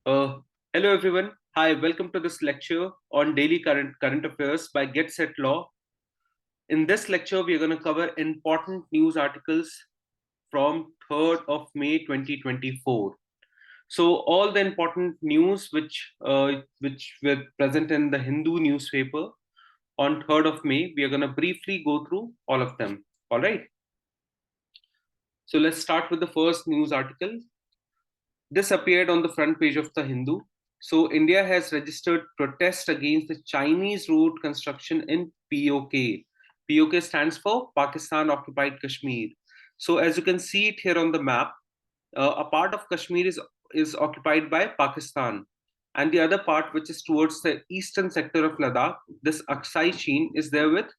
Uh, Hello everyone. Hi, welcome to this lecture on daily current affairs by Get Set Law. In this lecture, we are going to cover important news articles from 3rd of May 2024. So all the important news which were present in the Hindu newspaper on 3rd of May, we are going to briefly go through all of them. All right. So let's start with the first news article. This appeared on the front page of the Hindu. So India has registered protest against the Chinese road construction in POK. POK stands for Pakistan Occupied Kashmir. So as you can see it here on the map, a part of Kashmir is occupied by Pakistan, and the other part, which is towards the eastern sector of Ladakh, this Aksai Chin, is there with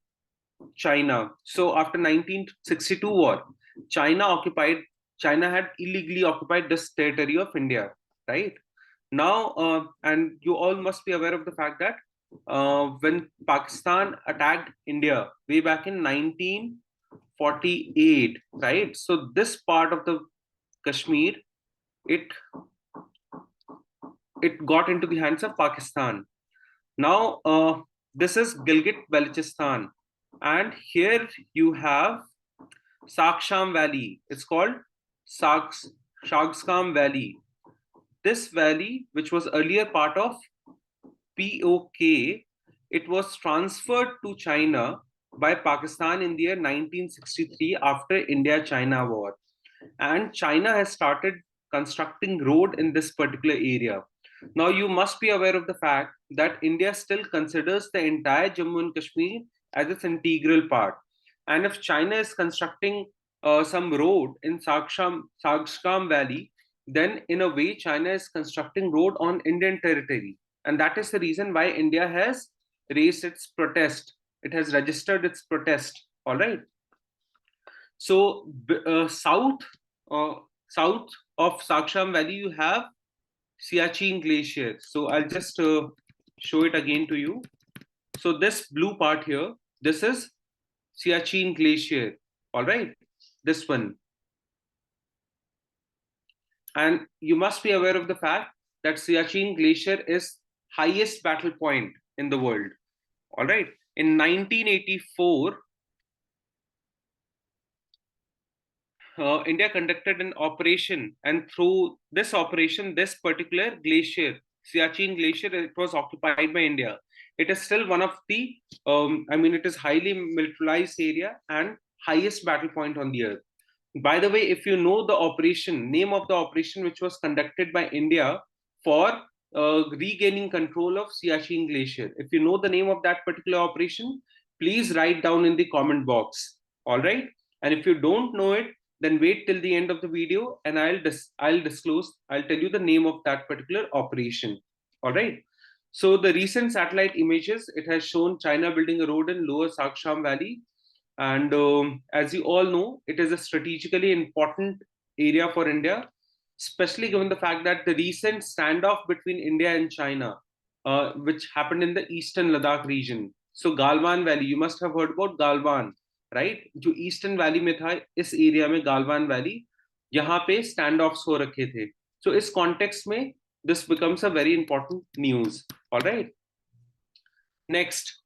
China. So after 1962 war, China occupied China had illegally occupied this territory of India, right? Now, and you all must be aware of the fact that when Pakistan attacked India way back in 1948, right? So this part of the Kashmir, it it got into the hands of Pakistan. Now, this is Gilgit-Balochistan, and here you have Saksham Valley. It's called Shagskam Valley. This valley, which was earlier part of POK, it was transferred to China by Pakistan in the year 1963 after India-China war. And China has started constructing road in this particular area. Now you must be aware of the fact that India still considers the entire Jammu and Kashmir as its integral part. And if China is constructing some road in Saksham Valley, then in a way China is constructing road on Indian territory. And that is the reason why India has raised its protest. It has registered its protest. All right. So south of Saksham Valley, you have Siachen Glacier. So I'll just show it again to you. So this blue part here, this is Siachen Glacier. All right, this one. And you must be aware of the fact that Siachen Glacier is highest battle point in the world. All right. In 1984, India conducted an operation, and through this operation, this particular glacier, Siachen Glacier, it was occupied by India. It is still one of the, it is highly militarized area and highest battle point on the earth. By the way, if you know the operation, name of the operation which was conducted by India for regaining control of Siachen Glacier, if you know the name of that particular operation, please write down in the comment box. All right. And if you don't know it, then wait till the end of the video and I'll tell you the name of that particular operation. All right. So the recent satellite images, it has shown China building a road in lower Saksham Valley. And as you all know, it is a strategically important area for India, especially given the fact that the recent standoff between India and China, which happened in the eastern Ladakh region. So Galwan Valley, you must have heard about Galwan, right जो eastern valley में था, इस area में Galwan valley, यहाँ पे stand offs हो रखे थे. सो इस कॉन्टेक्स्ट में this becomes a very important news. All right. Next.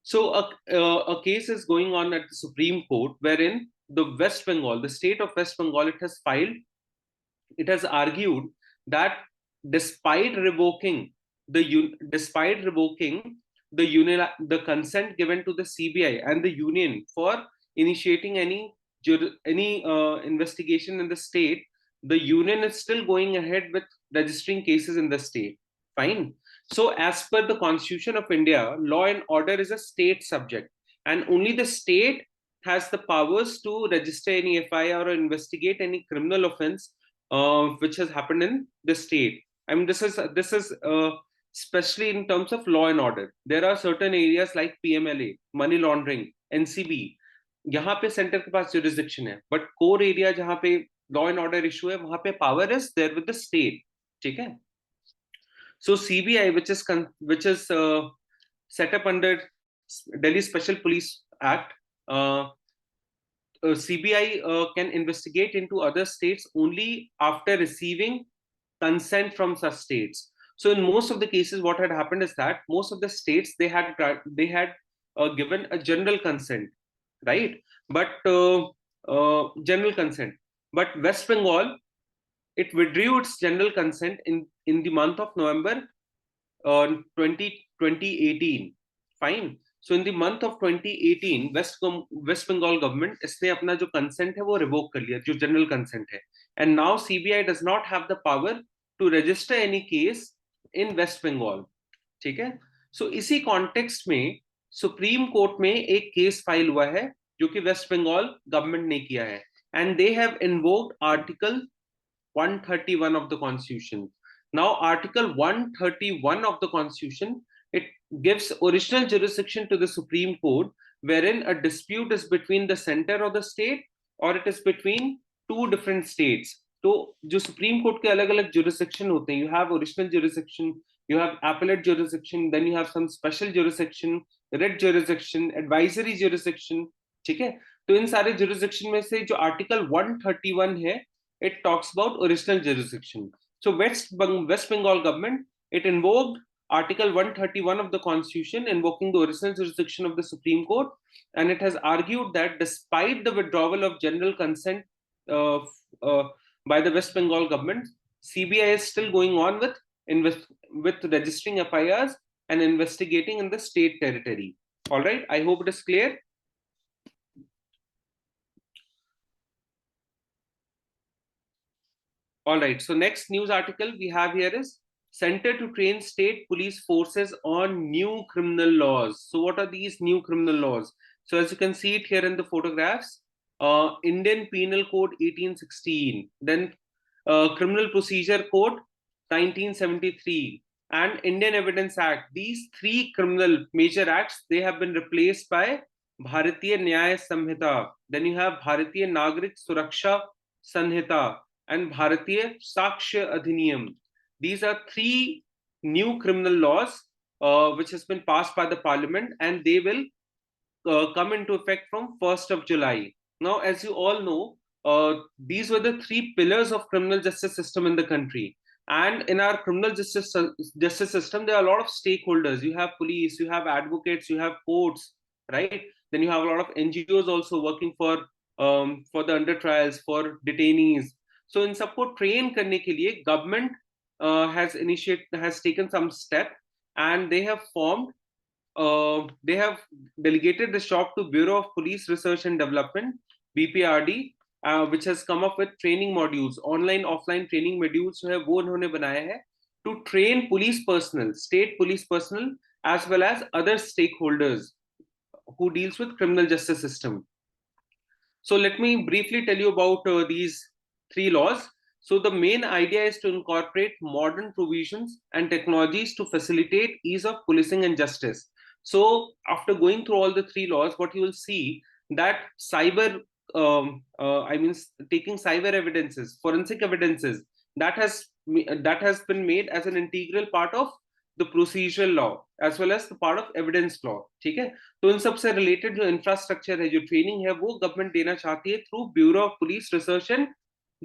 So a case is going on at the Supreme Court wherein the West Bengal, the state of West Bengal, it has argued that despite revoking the consent given to the CBI and the union for initiating any investigation in the state, the union is still going ahead with registering cases in the state. Fine. So as per the Constitution of India, law and order is a state subject, and only the state has the powers to register any FIR or investigate any criminal offense which has happened in the state. I mean, this is especially in terms of law and order. There are certain areas like PMLA, money laundering, NCB. यहाँ पे centre के पास jurisdiction है, but core area जहाँ पे law and order issue है, वहाँ पे power is there with the state. ठीक है? So CBI, which is set up under Delhi Special Police Act, CBI can investigate into other states only after receiving consent from such states. So in most of the cases, what had happened is that most of the states, they had given a general consent, right? But general consent. But West Bengal, it withdrew its general consent in the month of November 2018. Fine. So in the month of 2018, West Bengal government इसने अपना जो consent है वो revoke कर लिया, जो general consent है. And now CBI does not have the power to register any case in West Bengal. ठीक है. So इसी context में सुप्रीम कोर्ट में एक केस फाइल हुआ है जो कि वेस्ट बंगाल गवर्नमेंट ने किया है, and they have invoked Article 131 of the Constitution. Now, Article 131 of the Constitution, it gives original jurisdiction to the Supreme Court, wherein a dispute is between the center of the state or it is between two different states. तो जो supreme court के अलग अलग jurisdiction होते हैं, you have original jurisdiction, you have appellate jurisdiction, then you have some special jurisdiction, writ jurisdiction, advisory jurisdiction. ठीक है. तो इन सारे jurisdiction में से जो आर्टिकल 131 है, it talks about original jurisdiction. So West Bengal government, it invoked Article 131 of the Constitution, invoking the original jurisdiction of the Supreme Court, and it has argued that despite the withdrawal of general consent by the West Bengal government, CBI is still going on with registering FIRs and investigating in the state territory. All right, I hope it is clear. All right, so next news article we have here is Center to Train State Police Forces on New Criminal Laws. So what are these new criminal laws? So as you can see it here in the photographs, Indian Penal Code 1816, then Criminal Procedure Code 1973, and Indian Evidence Act. These three criminal major acts, they have been replaced by Bharatiya Nyaya Samhita. Then you have Bharatiya Nagrik Suraksha Sanhita and Bharatiya Sakshya Adhiniyam. These are three new criminal laws which has been passed by the parliament, and they will come into effect from 1st of July. Now, as you all know, these were the three pillars of criminal justice system in the country. And in our criminal justice system, there are a lot of stakeholders. You have police, you have advocates, you have courts, right? Then you have a lot of NGOs also working for the under trials, for detainees. So in सबको train करने के लिए government has taken some step, and they have delegated the job to Bureau of Police Research and Development, BPRD, which has come up with training modules, online offline training modules जो है वो उन्होंने बनाया है to train police personnel, state police personnel, as well as other stakeholders who deals with criminal justice system. So let me briefly tell you about these three laws. So the main idea is to incorporate modern provisions and technologies to facilitate ease of policing and justice. So after going through all the three laws, what you will see that taking cyber evidences, forensic evidences, that has been made as an integral part of the procedural law as well as the part of evidence law. ठीक है. तो इन सब से related जो infrastructure है, जो training है, वो government देना चाहती है through Bureau of Police Research and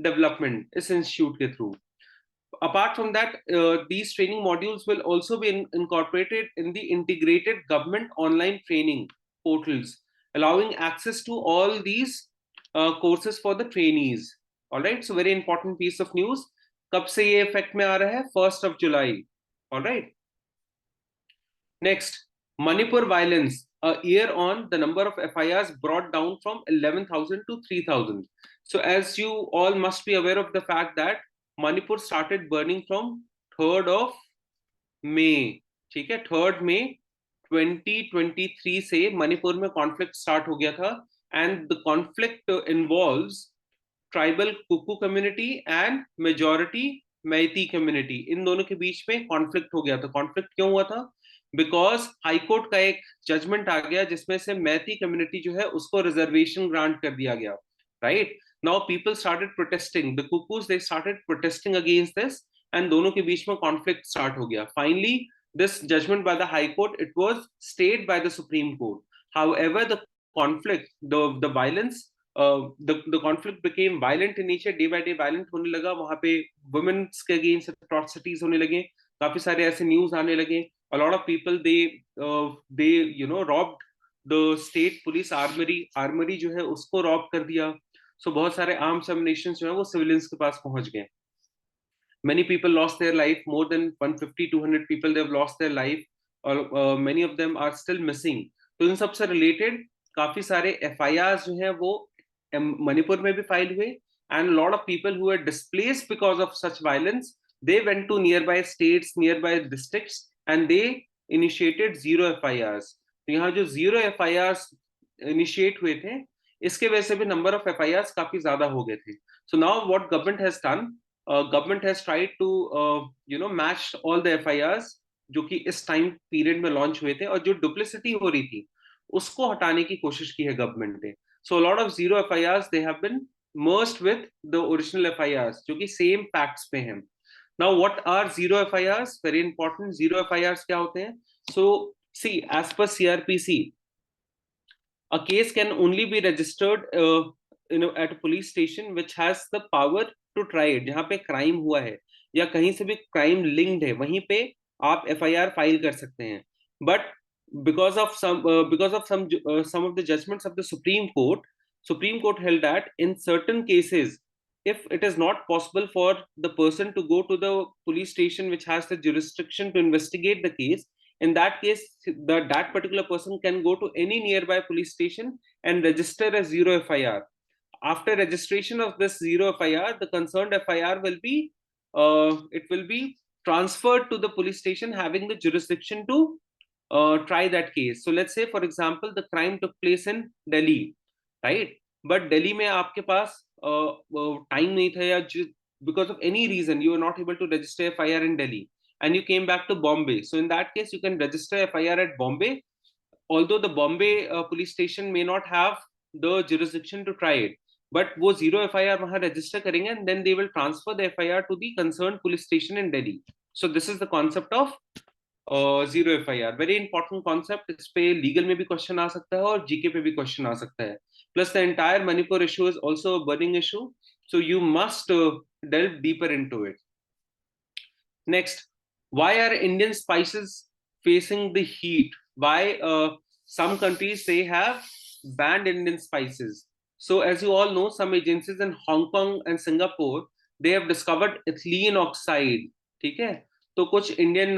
Development, इस institute के through. Apart from that, these training modules will also be incorporated in the integrated government online training portals, allowing access to all these courses for the trainees. All right, so very important piece of news. कब से ये effect में आ रहा है? 1st of July. All right. Next, Manipur Violence. A year on, the number of FIRs brought down from 11,000 to 3,000. So as you all must be aware of the fact that Manipur started burning from 3rd of May. ठीक है, 3rd May 2023 से मणिपुर में conflict start हो गया था, and the conflict involves tribal Kuku community and majority Meitei community. इन दोनों के बीच में conflict हो गया था. Conflict क्यों हुआ था? Because High Court का एक judgment आ गया जिसमें से Meitei community जो है उसको reservation grant कर दिया गया. Right? Now people started protesting. The Kukus, they started protesting against this, and दोनों के बीच में conflict start हो गया. Finally, this judgment by the High Court, it was stayed by the Supreme Court. However, the conflict, the violence the conflict became violent in nature, day by day violent होने लगा, वहां पे women's के against atrocities होने लगे, काफी सारे ऐसे न्यूज आने लगे, a lot of people they robbed the state police armory जो है उसको रॉब कर दिया, so बहुत सारे आर्म्स एमिनेशन जो है वो सिविलियंस के पास पहुंच गए, many people lost their life, more than 150 200 people they have lost their life, or many of them are still missing. तो इन सब से रिलेटेड काफी सारे एफआईआर जो हैं वो मणिपुर में भी फाइल हुए, and a lot of people who were displaced because of such violence, they went to nearby states, nearby districts, and they initiated zero FIRs. तो यहाँ जो zero FIRs initiate हुए थे, इसके वजह से भी number of FIRs काफी ज्यादा हो गए थे. So now what government has done, government has tried to match all the FIRs जो कि इस टाइम पीरियड में लॉन्च हुए थे, और जो डुप्लिसिटी हो रही थी उसको हटाने की कोशिश की है गवर्नमेंट ने. So lot of zero FIRs they have been merged with the original FIRs जो कि सेम फैक्ट्स पे हैं. Now what are zero FIRs? Very important. Zero FIRs क्या होते हैं? So see, as per CRPC, a case can only be registered at a police station which has the power to try it. जहाँ पे crime हुआ है या कहीं से भी क्राइम लिंक्ड है, वहीं पे आप FIR फाइल कर सकते हैं. But because of some of the judgments of the Supreme Court held that in certain cases, if it is not possible for the person to go to the police station which has the jurisdiction to investigate the case, in that case that particular person can go to any nearby police station and register a zero FIR. After registration of this zero FIR, the concerned FIR will be transferred to the police station having the jurisdiction to try that case. So let's say for example the crime took place in Delhi, right? But Delhi में आपके पास time नहीं था, या because of any reason you were not able to register FIR in Delhi and you came back to Bombay. So in that case you can register FIR at Bombay, although the Bombay police station may not have the jurisdiction to try it, but वो zero FIR वहाँ register करेंगे and then they will transfer the FIR to the concerned police station in Delhi. So this is the concept of zero FIR. Very important concept. इस पे legal में भी question आ सकता है और GK पे भी question आ सकता है. Plus the entire Manipur issue is also a burning issue, so you must delve deeper into it. Next, why are Indian spices facing the heat? Why some countries they have banned Indian spices? So as you all know, some agencies in Hong Kong and Singapore they have discovered ethylene oxide. ठीक है, तो कुछ Indian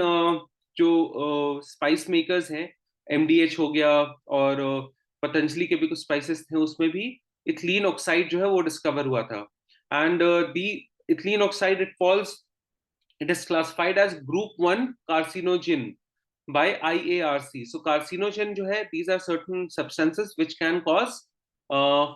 जो spice makers हैं, MDH हो गया और पतंजलि के भी कुछ स्पाइसेस थे, उसमें भी इथिलीन ऑक्साइड जो है वो डिस्कवर हुआ था. And the ethylene oxide it is classified as group 1 carcinogen by IARC. So carcinogen जो है, these are certain substances which can cause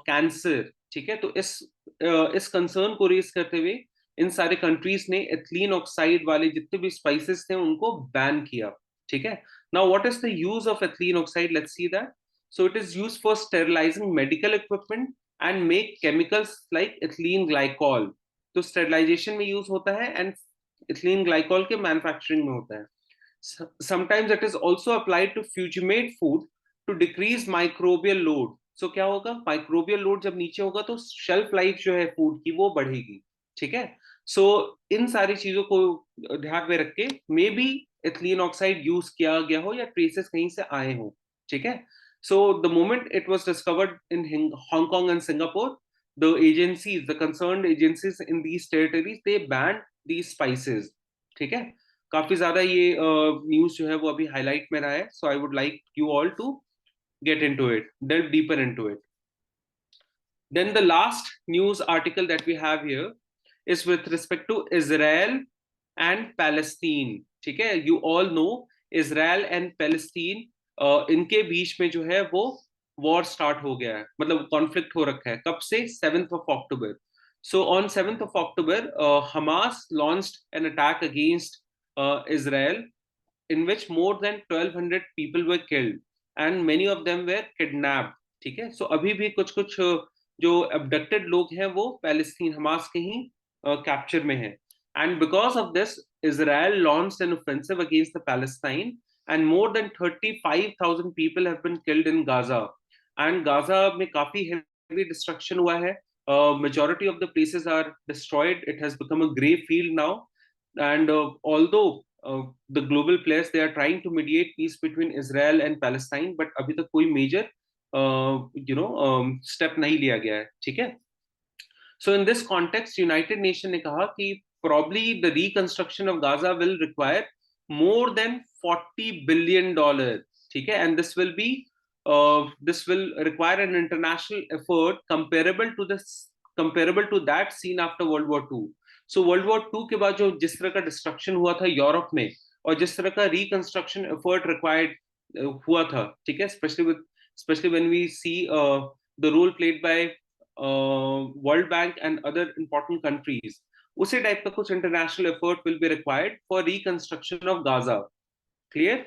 cancer. ठीक है, तो इस कंसर्न को रेज करते हुए इन सारे कंट्रीज ने एथिलीन ऑक्साइड वाले जितने भी स्पाइसेस थे उनको बैन किया. ठीक है, now what is the use of ethylene oxide? Let's see that. So it is used for sterilising medical equipment and make chemicals like ethylene glycol. तो स्टेरिलाइजेशन में यूज होता है एंड ethylene glycol के manufacturing में होता है. Sometimes it is also applied to fugimate food to decrease microbial load. So क्या होगा? Microbial load जब नीचे होगा तो shelf life जो है फूड की वो बढ़ेगी. ठीक है, so इन सारी चीजों को ध्यान में रख के may be ethylene oxide use किया गया हो या ट्रेसेस कहीं से आए हो. ठीक है, so the moment it was discovered in Hong Kong and Singapore, the agencies, the concerned agencies in these territories, they banned these spices. ठीक है, काफी ज्यादा ये न्यूज जो है वो अभी हाईलाइट में रहा है. So I would like you all to get into it, delve deeper into it. Then the last news article that we have here is with respect to Israel and Palestine. ठीक है, you all know Israel and Palestine, इनके बीच में जो है वो war start हो गया है, मतलब कॉन्फ्लिक्ट हो रखा है. कब से? 7th of October. So on 7th of October, Hamas launched an attack against Israel in which more than 1200 people were killed and many of them were kidnapped. ठीक है, so अभी भी कुछ कुछ जो abducted लोग हैं वो पैलेस्टीन हमास के ही कैप्चर में हैं. And because of this, Israel launched an offensive against the Palestine and more than 35,000 people have been killed in Gaza. And Gaza में काफी भी डिस्ट्रक्शन हुआ है. Majority of the places are destroyed. It has become a gray field now. And although the global players, they are trying to mediate peace between Israel and Palestine, but अभी तक कोई major step नहीं लिया गया है. ठीक है. So in this context, United Nations ने कहा कि probably the reconstruction of Gaza will require more than $40 billion. ठीक है. And this will require an international effort comparable to that seen after World War II. So World War II के बाद जो जिस तरह का डिस्ट्रक्शन हुआ था यूरोप में, और जिस तरह का रिकंस्ट्रक्शन एफर्ट रिक्वायर्ड हुआ था, ठीक है, especially when we see the role played by World Bank and other important countries, उसी टाइप का कुछ international effort will be required for reconstruction of Gaza. Clear?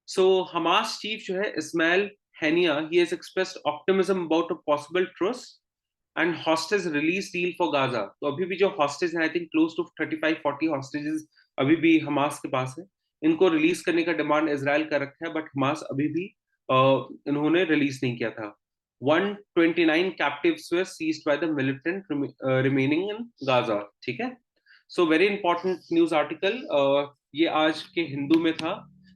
So Hamas chief जो है Ismail Haniyeh, he has expressed optimism about a possible truce and hostage release deal for Gaza. तो अभी भी जो hostage हैं, I think close to 35-40 hostages अभी भी Hamas के पास है. इनको रिलीज करने का डिमांड इजराइल कर रखा है, बट हमास अभी भी इन्होंने रिलीज नहीं किया था. 129 captives were seized by the militant remaining in Gaza. ठीक है. So very important news article. ये आज के हिंदू में था.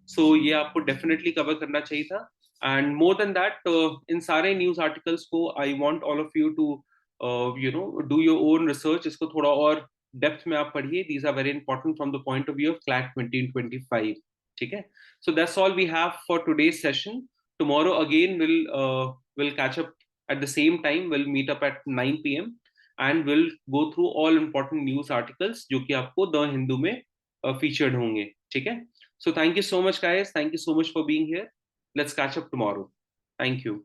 So ये आपको definitely cover करना चाहिए था. And more than that, इन सारे news articles को I want all of you to do your own research. इसको थोड़ा और depth में आप पढ़िए. These are very important from the point of view of CLAT 2025. ठीक है. So that's all we have for today's session. Tomorrow again we'll catch up at the same time. We'll meet up at 9 p.m. and we'll go through all important news articles जो कि आपको the Hindu में featured होंगे. ठीक है. So thank you so much guys. Thank you so much for being here. Let's catch up tomorrow. Thank you.